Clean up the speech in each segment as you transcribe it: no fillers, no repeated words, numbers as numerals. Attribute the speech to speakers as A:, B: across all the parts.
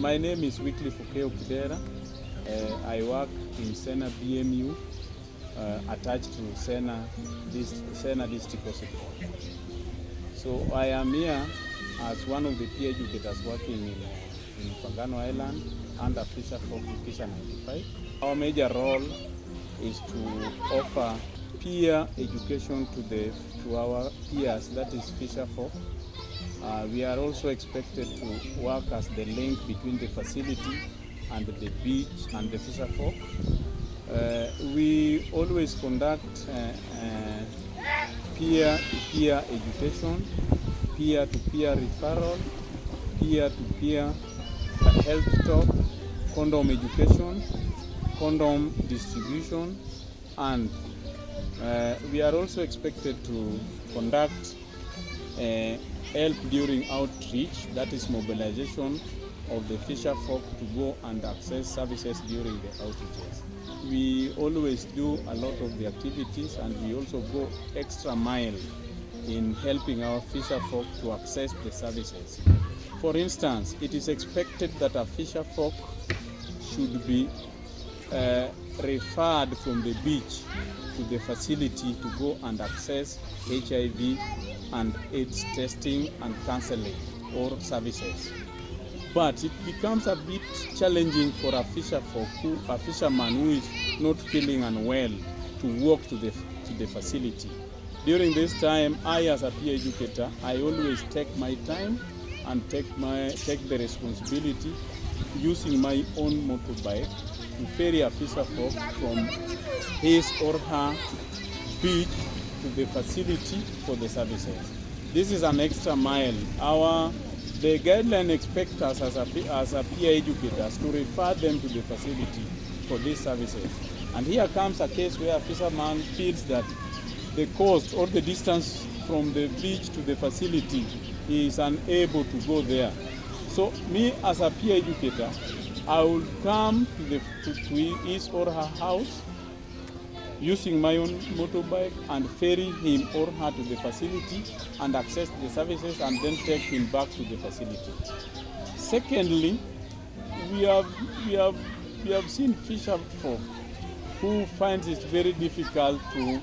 A: My name is Fisherfolk. I work in Sena BMU, attached to Sena District Hospital. So I am here as one of the peer educators working in Fagano Island under Fisherfolk Education 95. Our major role is to offer peer education to our peers, that is Fisherfolk. We are also expected to work as the link between the facility and the beach and the Fisherfolk. We always conduct peer-to-peer education, peer-to-peer referral, peer-to-peer health talk, condom education, condom distribution, and we are also expected to conduct help during outreach, that is mobilization of the Fisherfolk to go and access services during the outreaches. We always do a lot of the activities, and we also go extra mile in helping our Fisherfolk to access the services. For instance, it is expected that a Fisherfolk should be referred from the beach to the facility to go and access HIV and AIDS testing and counseling or services. But it becomes a bit challenging for a fisherman who is not feeling unwell to walk to the facility. During this time, I as a peer educator, I always take my time and take the responsibility using my own motorbike to ferry a Fisherfolk from his or her beach to the facility for the services. This is an extra mile. The guideline expects us as a peer educators to refer them to the facility for these services. And here comes a case where a fisherman feels that the cost or the distance from the beach to the facility, he is unable to go there. So me as a peer educator, I will come to his or her house using my own motorbike and ferry him or her to the facility and access the services and then take him back to the facility. Secondly, we have seen Fisherfolk who finds it very difficult to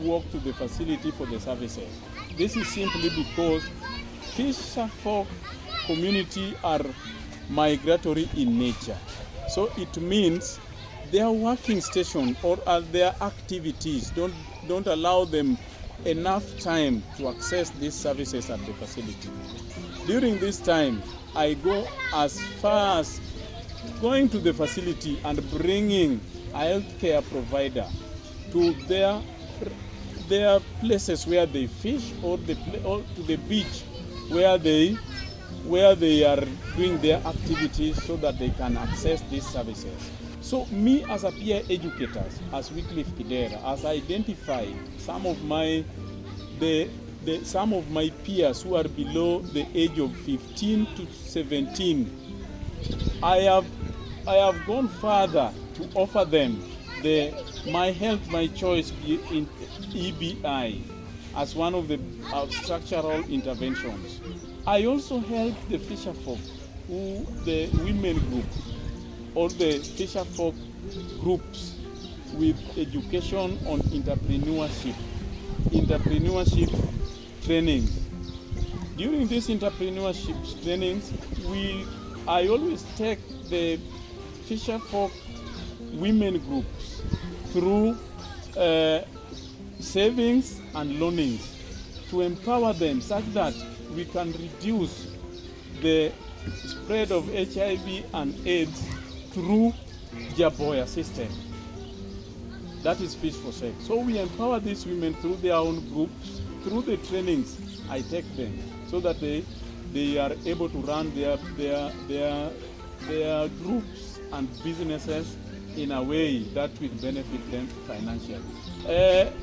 A: walk to the facility for the services. This is simply because Fisherfolk community are migratory in nature. So it means their working station or their activities don't allow them enough time to access these services at the facility. During this time, I go as far as going to the facility and bringing a healthcare provider to their places where they fish or to the beach where they are doing their activities so that they can access these services. So me as a peer educator, as Fisherfolk, as I identify some of my peers who are below the age of 15 to 17, I have gone further to offer them the My Health, My Choice in EBI as one of the structural interventions. I also help the Fisherfolk, the women group, or the Fisherfolk groups with education on entrepreneurship trainings. During these entrepreneurship trainings, I always take the Fisherfolk women groups through savings and loanings to empower them such that we can reduce the spread of HIV and AIDS through Jaboya system. That is Fish for Sex. So we empower these women through their own groups, through the trainings I take them, so that they are able to run their groups and businesses in a way that will benefit them financially.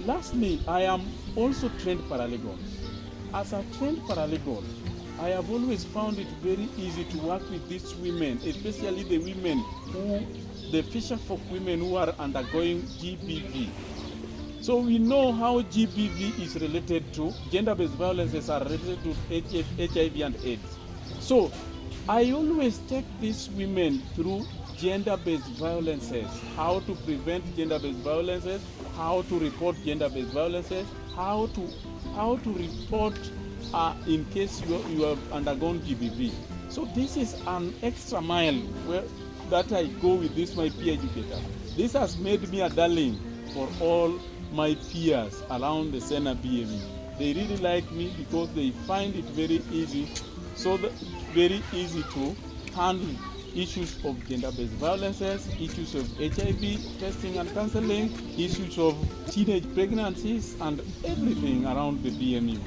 A: Lastly, I am also trained paralegal. As a trained paralegal, I have always found it very easy to work with these women, especially the Fisherfolk women who are undergoing GBV. So we know how GBV is related to, gender-based violences are related to HIV and AIDS. So I always take these women through gender-based violences, how to prevent gender-based violences, how to report gender-based violences, how to report in case you have undergone GBV. So this is an extra mile that I go with this my peer educator. This has made me a darling for all my peers around the Sena BME. They really like me because they find it very easy, very easy to handle issues of gender-based violences, issues of HIV testing and counseling, issues of teenage pregnancies, and everything around the BMU.